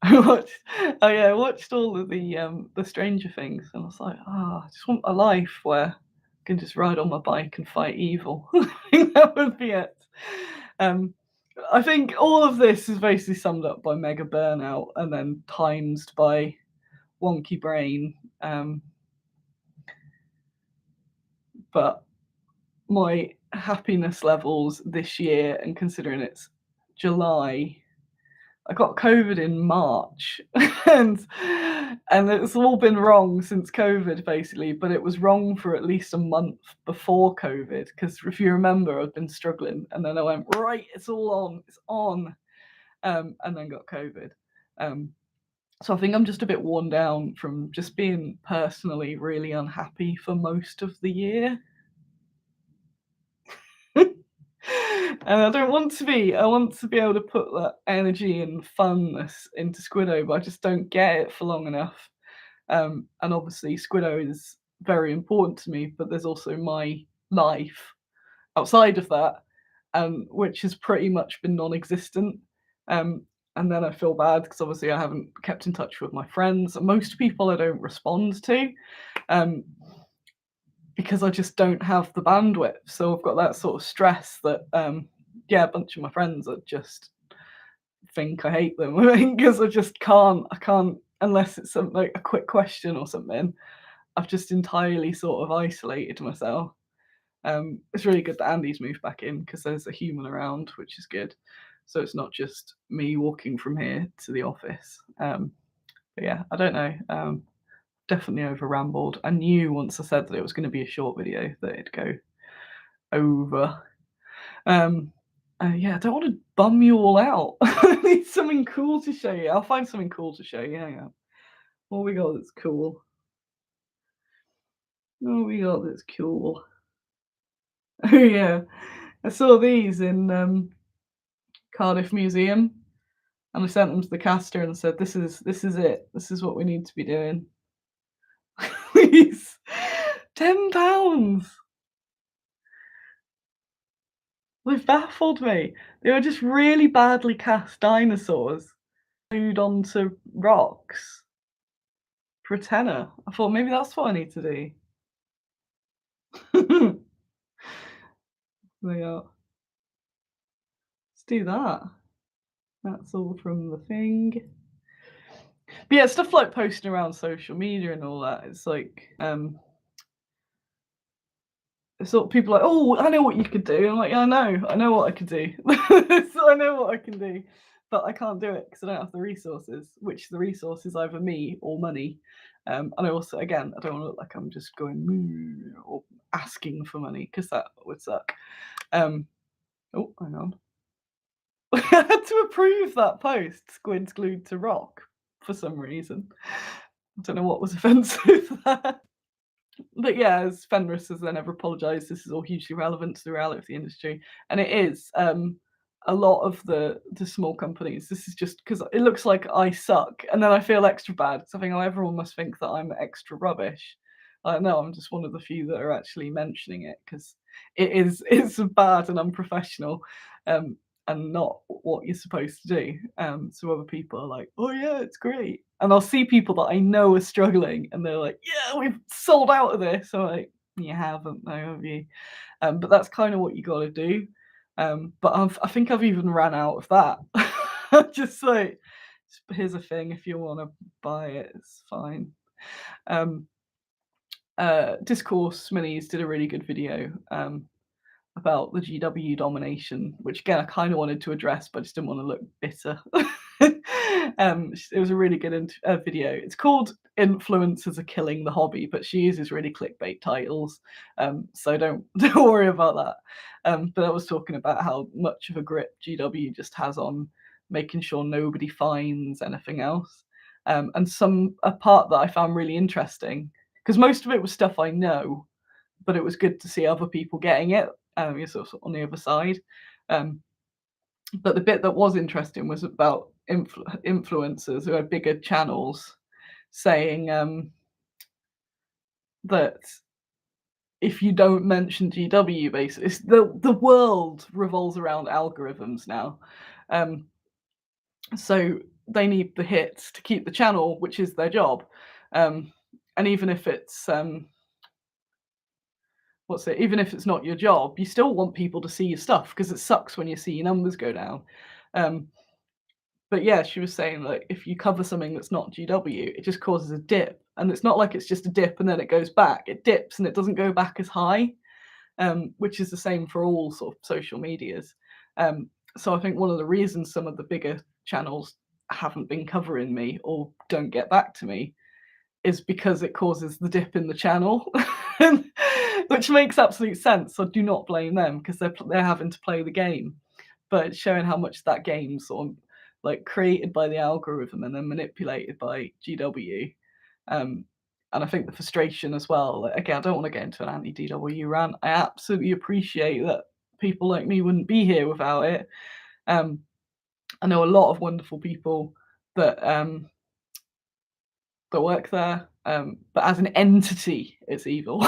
I watched all of the Stranger Things, and I was like, I just want a life where I can just ride on my bike and fight evil. I think that would be it. I think all of this is basically summed up by mega burnout and then timesed by wonky brain. But my happiness levels this year, and considering it's July, I got COVID in March, and it's all been wrong since COVID, basically. But it was wrong for at least a month before COVID, because if you remember, I'd been struggling, and then I went, right, it's all on, it's on, and then got COVID. So I think I'm just a bit worn down from just being personally really unhappy for most of the year. And I don't want to be. I want to be able to put that energy and funness into Squiddo, but I just don't get it for long enough. And obviously, Squiddo is very important to me, but there's also my life outside of that, which has pretty much been non-existent. And then I feel bad because obviously I haven't kept in touch with my friends. Most people I don't respond to. Because I just don't have the bandwidth. So I've got that sort of stress that, a bunch of my friends that just think I hate them because I just can't. I can't unless it's something like a quick question or something. I've just entirely sort of isolated myself. It's really good that Andy's moved back in because there's a human around, which is good. So it's not just me walking from here to the office. But yeah, I don't know. Definitely over rambled. I knew once I said that it was going to be a short video that it'd go over. I don't want to bum you all out. I need something cool to show you. I'll find something cool to show you. Hang on. What we got that's cool? What we got that's cool? Oh yeah, I saw these in Cardiff Museum, and I sent them to the caster and said, "This is it. This is what we need to be doing." Please, £10. They've baffled me. They were just really badly cast dinosaurs glued onto rocks for a tenner. I thought maybe that's what I need to do. They are. Let's do that. That's all from the thing. But yeah, stuff like posting around social media and all that. It's like, sort of people are like, oh, I know what you could do. I'm like, yeah, I know what I could do. So I know what I can do, but I can't do it because I don't have the resources. Which the resources either me or money. And I also, again, I don't want to look like I'm just going "Moo," or asking for money because that would suck. Oh, hang on. I had to approve that post. Squid's glued to rock for some reason. I don't know what was offensive there. But yeah, as Fenris has then ever apologised, this is all hugely relevant to the reality of the industry, and it is. A lot of the small companies. This is just because it looks like I suck, and then I feel extra bad. So I think, oh, everyone must think that I'm extra rubbish. I don't know. I'm just one of the few that are actually mentioning it because it's bad and unprofessional, and not what you're supposed to do. So other people are like, oh yeah, it's great, and I'll see people that I know are struggling, and they're like, yeah, we've sold out of this. I'm like, you haven't, though, have you? But that's kind of what you got to do. But I think I've even ran out of that. Just like, here's a thing. If you want to buy it, it's fine. Discourse Minis did a really good video about the GW domination, which again I kind of wanted to address, but I just didn't want to look bitter. It was a really good video. It's called "Influencers Are Killing the Hobby," but she uses really clickbait titles, so don't worry about that. But I was talking about how much of a grip GW just has on making sure nobody finds anything else, and a part that I found really interesting because most of it was stuff I know, but it was good to see other people getting it. You're sort of on the other side. But the bit that was interesting was about influencers who had bigger channels saying that if you don't mention GW, basically, the world revolves around algorithms now. So they need the hits to keep the channel, which is their job. And even if it's even if it's not your job, you still want people to see your stuff because it sucks when you see your numbers go down. But yeah, she was saying that if you cover something that's not GW, it just causes a dip, and it's not like it's just a dip and then it goes back. It dips and it doesn't go back as high, which is the same for all sort of social medias. So I think one of the reasons some of the bigger channels haven't been covering me or don't get back to me is because it causes the dip in the channel, which makes absolute sense. So do not blame them because they're having to play the game, but it's showing how much that game sort of like created by the algorithm and then manipulated by GW. And I think the frustration as well. Like, again, I don't want to get into an anti-DW rant. I absolutely appreciate that people like me wouldn't be here without it. I know a lot of wonderful people that that work there, but as an entity, it's evil.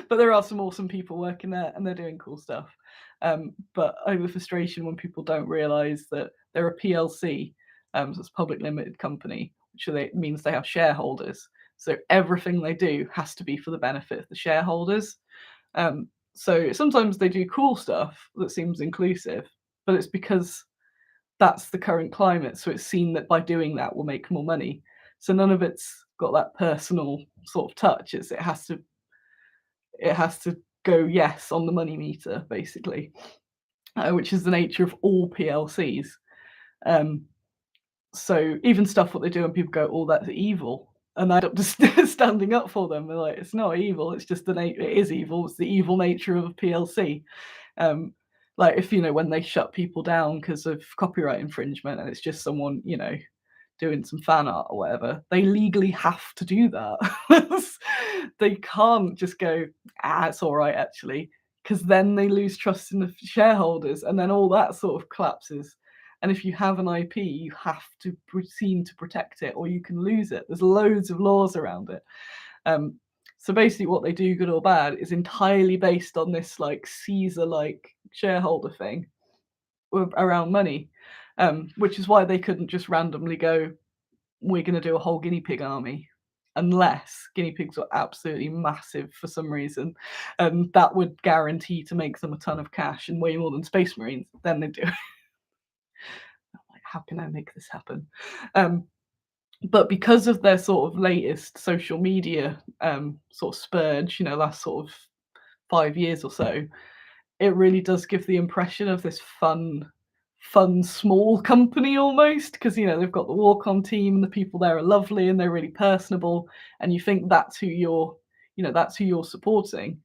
But there are some awesome people working there, and they're doing cool stuff. But over frustration when people don't realise that they're a PLC, so it's a public limited company, which means they have shareholders. So everything they do has to be for the benefit of the shareholders. So sometimes they do cool stuff that seems inclusive, but it's because that's the current climate. So it's seen that by doing that we'll make more money. So none of it's got that personal sort of touch. It has to go yes on the money meter, basically, which is the nature of all PLCs. So even stuff what they do and people go, oh, that's evil. And I end up just standing up for them. They're like, it's not evil. It's just it is evil. It's the evil nature of a PLC. Like if, when they shut people down because of copyright infringement and it's just someone, doing some fan art or whatever, they legally have to do that. They can't just go, it's all right, actually, because then they lose trust in the shareholders and then all that sort of collapses. And if you have an IP, you have to seem to protect it or you can lose it. There's loads of laws around it. So basically what they do, good or bad, is entirely based on this like Caesar-like shareholder thing around money, which is why they couldn't just randomly go, we're going to do a whole guinea pig army, unless guinea pigs were absolutely massive for some reason, and that would guarantee to make them a ton of cash and way more than Space Marines. Then they do it. Like, how can I make this happen? But because of their sort of latest social media sort of spurge, you know, last sort of 5 years or so, it really does give the impression of this fun small company almost, because you know they've got the Warcom team and the people there are lovely and they're really personable, and you think that's who you're, you know, that's who you're supporting,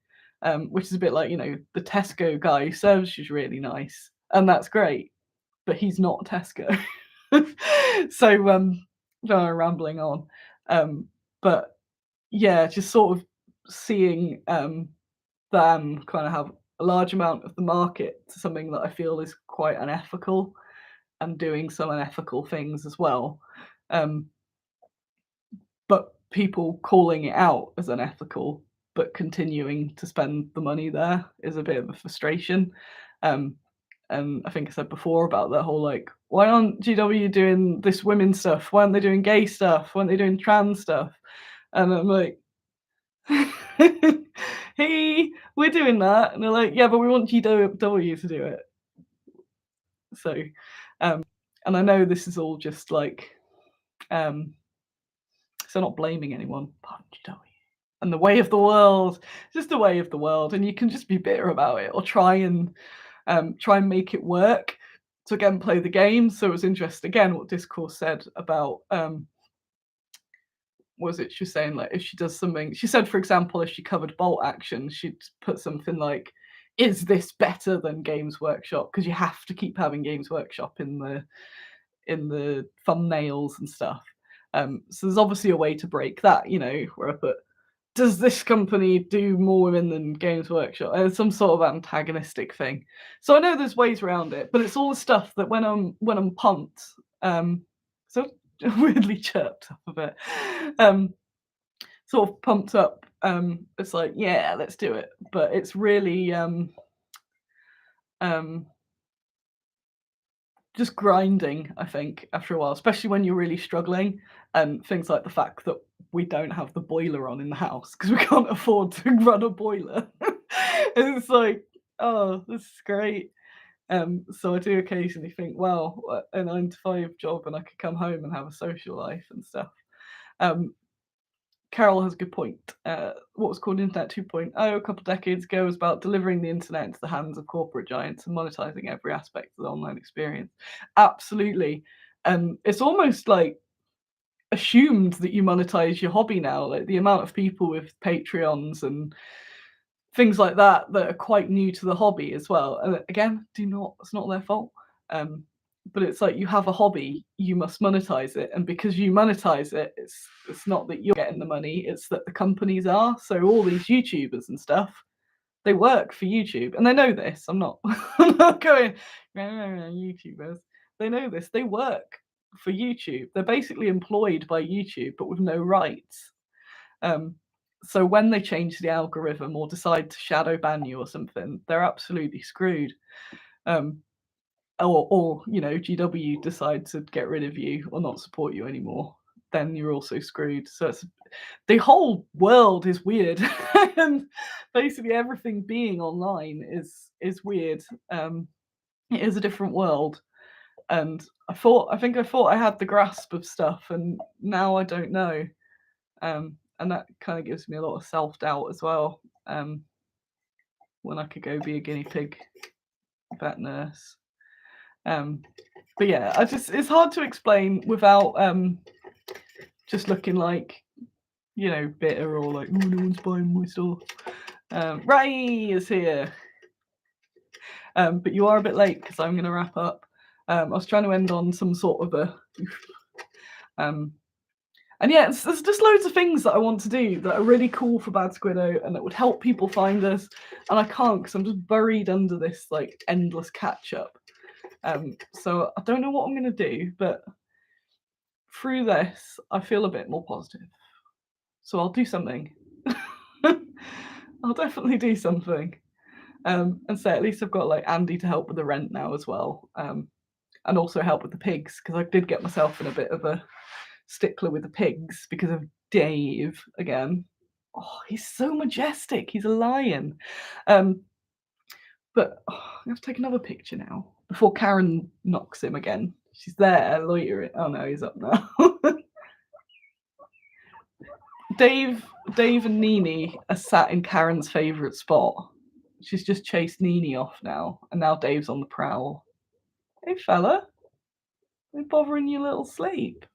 which is a bit like, you know, the Tesco guy who serves is really nice and that's great, but he's not Tesco. So I'm rambling on, but yeah, just sort of seeing them kind of have a large amount of the market to something that I feel is quite unethical and doing some unethical things as well. But people calling it out as unethical but continuing to spend the money there is a bit of a frustration. And I think I said before about the whole like, why aren't GW doing this women stuff? Why aren't they doing gay stuff? Why aren't they doing trans stuff? And I'm like, hey, we're doing that. And they're like, yeah, but we want GW to do it. So, and I know this is all just like, so not blaming anyone, but GW. And the way of the world, just the way of the world. And you can just be bitter about it or try and make it work to again play the game. So it was interesting again what Discourse said about was it she was saying like if she does something, she said for example if she covered bolt action she'd put something like, is this better than Games Workshop, because you have to keep having Games Workshop in the thumbnails and stuff. So there's obviously a way to break that, you know, where I put, does this company do more women than Games Workshop? And it's some sort of antagonistic thing. So I know there's ways around it, but it's all the stuff that when I'm pumped, so weirdly chirped up a bit, sort of pumped up. It's like, yeah, let's do it. But it's really just grinding, I think, after a while, especially when you're really struggling, and things like the fact that we don't have the boiler on in the house because we can't afford to run a boiler. And it's like, oh, this is great. So I do occasionally think, well, a 9-to-5 job and I could come home and have a social life and stuff. Carol has a good point. What was called Internet 2.0 a couple of decades ago was about delivering the internet into the hands of corporate giants and monetizing every aspect of the online experience. Absolutely. It's almost like assumed that you monetize your hobby now. Like the amount of people with Patreons and things like that that are quite new to the hobby as well. And again, it's not their fault. But it's like you have a hobby, you must monetize it, and because you monetize it, it's not that you're getting the money, it's that the companies are. So all these YouTubers and stuff, they work for YouTube, and they know this. I'm not going YouTubers. They know this. They work for YouTube. They're basically employed by YouTube, but with no rights. So when they change the algorithm or decide to shadow ban you or something, they're absolutely screwed. Or you know, GW decide to get rid of you or not support you anymore, then you're also screwed. So it's the whole world is weird, and basically everything being online is weird. It is a different world, and I thought I had the grasp of stuff, and now I don't know. And that kind of gives me a lot of self-doubt as well. When I could go be a guinea pig vet nurse. But yeah, it's hard to explain without just looking like, you know, bitter or like, oh, no one's buying my stuff. Ray is here. But you are a bit late because I'm going to wrap up. I was trying to end on some sort of a and yeah, there's just loads of things that I want to do that are really cool for Bad Squiddo and that would help people find us, and I can't because I'm just buried under this like endless catch up. So I don't know what I'm going to do, but through this, I feel a bit more positive. So I'll do something. I'll definitely do something. And so at least I've got like Andy to help with the rent now as well. And also help with the pigs, because I did get myself in a bit of a stickler with the pigs because of Dave again. Oh, he's so majestic. He's a lion. But I have to take another picture now before Karen knocks him again. She's there loitering. Oh no, he's up now. Dave and Nini are sat in Karen's favourite spot. She's just chased Nini off now, and now Dave's on the prowl. Hey fella, we're bothering your little sleep.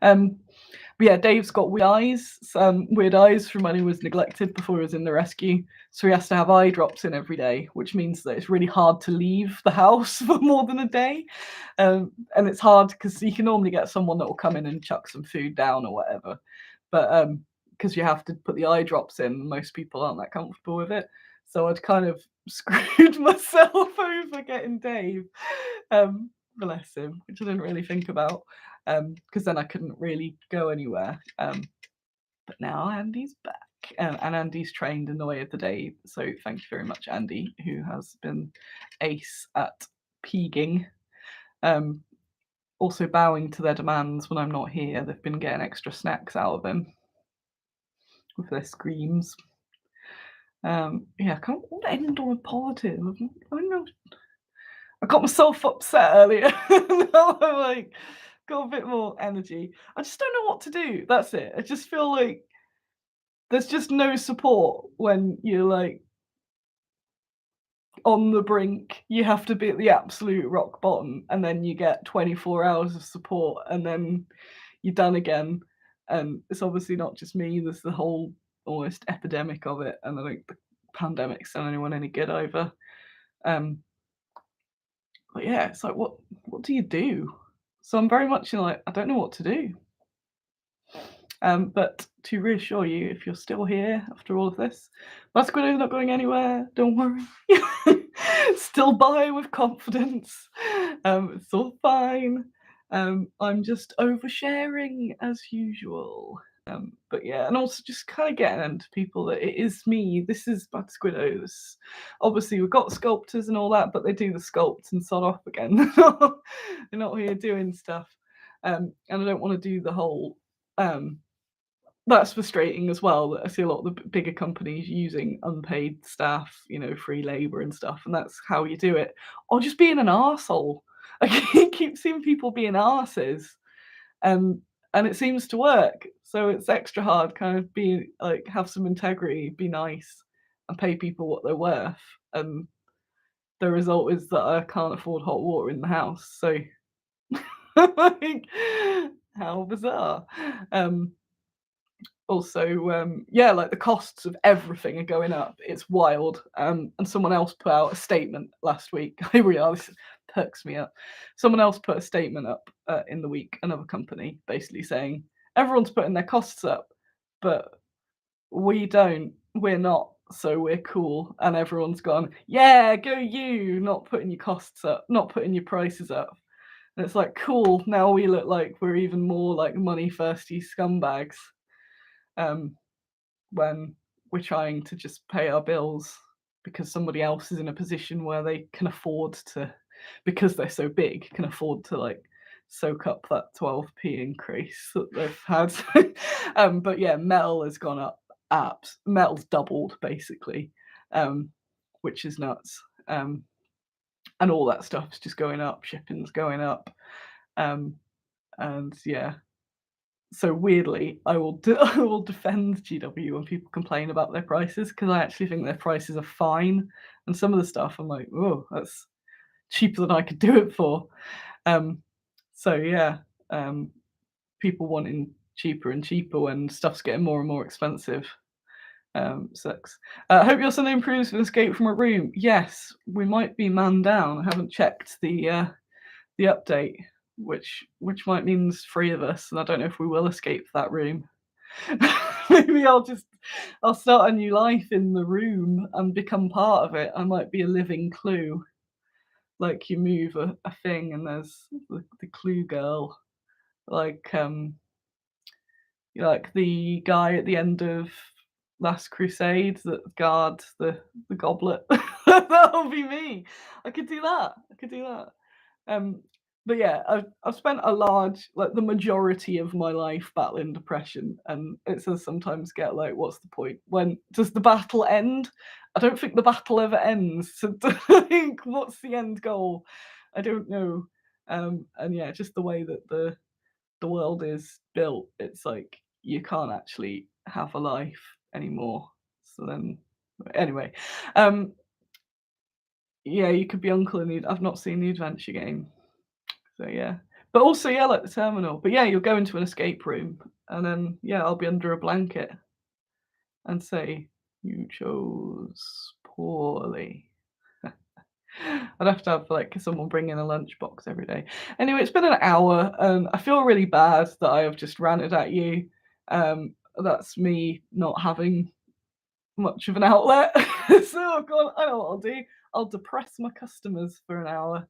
But yeah, Dave's got weird eyes from when he was neglected before he was in the rescue. So he has to have eye drops in every day, which means that it's really hard to leave the house for more than a day. And it's hard because you can normally get someone that will come in and chuck some food down or whatever. But because you have to put the eye drops in, most people aren't that comfortable with it. So I'd kind of screwed myself over getting Dave. Bless him, which I didn't really think about. Because then I couldn't really go anywhere. But now Andy's back, and Andy's trained in the way of the day. So thank you very much, Andy, who has been ace at pegging. Also bowing to their demands when I'm not here. They've been getting extra snacks out of him with their screams. Yeah, I can't end on a positive. I don't know. I got myself upset earlier. Now I'm like, got a bit more energy. I just don't know what to do. That's it. I just feel like there's just no support when you're like on the brink. You have to be at the absolute rock bottom, and then you get 24 hours of support, and then you're done again. And it's obviously not just me. There's the whole almost epidemic of it, and I think the pandemic's done anyone any good over. But yeah, it's like what do you do? So I'm very much like, I don't know what to do. But to reassure you, if you're still here after all of this, that's Squiddo not going anywhere. Don't worry. Still buy with confidence. It's all fine. I'm just oversharing as usual. But yeah, and also just kind of getting into people that it is me. This is Bad Squiddos. Obviously, we've got sculptors and all that, but they do the sculpt and sod off again. They're not here doing stuff. And I don't want to do the whole. That's frustrating as well. That I see a lot of the bigger companies using unpaid staff, free labor and stuff, and that's how you do it. Or just being an arsehole. I keep seeing people being arses, and it seems to work. So it's extra hard, kind of be like, have some integrity, be nice, and pay people what they're worth. And the result is that I can't afford hot water in the house. So, like, how bizarre. Also, yeah, like the costs of everything are going up. It's wild. And someone else put out a statement last week. Here we are. This perks me up. Someone else put a statement up in the week, another company, basically saying everyone's putting their costs up, but we don't. We're not. So we're cool. And everyone's gone, yeah, go you, not putting your costs up, not putting your prices up. And it's like, cool. Now we look like we're even more like money thirsty scumbags. When we're trying to just pay our bills because somebody else is in a position where they can afford to, because they're so big, can afford to like soak up that 12p increase that they've had. But yeah, metal has gone up. Metal's doubled basically, which is nuts. And all that stuff's just going up. Shipping's going up. And yeah, so weirdly, I will defend GW when people complain about their prices, because I actually think their prices are fine, and some of the stuff I'm like, oh, that's cheaper than I could do it for. So yeah, people wanting cheaper and cheaper when stuff's getting more and more expensive. Sucks. I hope your Sunday improves with Escape from a Room. Yes, we might be man down. I haven't checked the update, which might mean there's 3 of us, and I don't know if we will escape that room. Maybe I'll start a new life in the room and become part of it. I might be a living clue. Like you move a thing and there's the clue girl. Like the guy at the end of Last Crusade that guard the goblet. That'll be me. I could do that. I could do that. But yeah, I've spent the majority of my life battling depression, and it does sometimes get like, what's the point? When does the battle end? I don't think the battle ever ends. So like, what's the end goal? I don't know. And yeah, just the way that the world is built, it's like you can't actually have a life anymore. So then, anyway, um, yeah, you could be uncle in the. I've not seen the adventure game, so yeah. But also, yeah, like the terminal. But yeah, you'll go into an escape room, and then yeah, I'll be under a blanket and say you chose poorly. I'd have to have like someone bring in a lunchbox every day. Anyway, it's been an hour, and I feel really bad that I have just ranted at you. That's me not having much of an outlet. So I've gone, I know what I'll do. I'll depress my customers for an hour.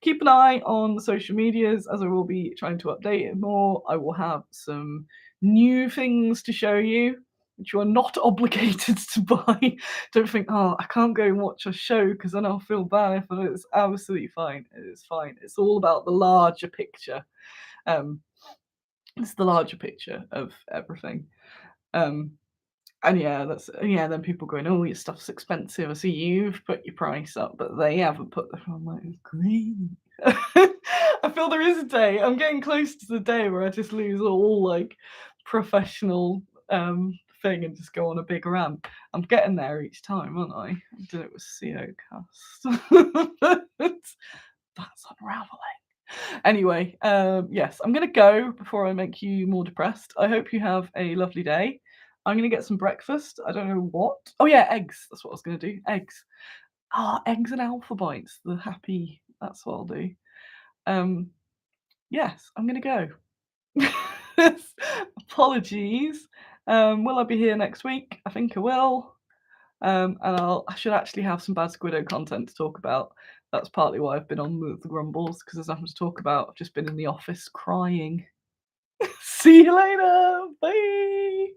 Keep an eye on the social medias as I will be trying to update it more. I will have some new things to show you, which you are not obligated to buy. Don't think, oh, I can't go and watch a show because then I'll feel bad. It's absolutely fine. It's fine. It's all about the larger picture. It's the larger picture of everything. And yeah, then people going, oh, your stuff's expensive. I see you've put your price up, but they haven't put the. I'm like, great. I feel there is a day. I'm getting close to the day where I just lose all like professional thing and just go on a big rant. I'm getting there each time, aren't I? I did it with CO cast. That's unraveling. Anyway, yes, I'm gonna go before I make you more depressed. I hope you have a lovely day. I'm gonna get some breakfast. I don't know what. Oh yeah, eggs. That's what I was gonna do. Eggs. Eggs and alpha bites. The happy. That's what I'll do. Yes, I'm gonna go. Apologies. Will I be here next week? I think I will. And I should actually have some bad Squiddo content to talk about. That's partly why I've been on the grumbles, because there's nothing to talk about. I've just been in the office crying. See you later. Bye.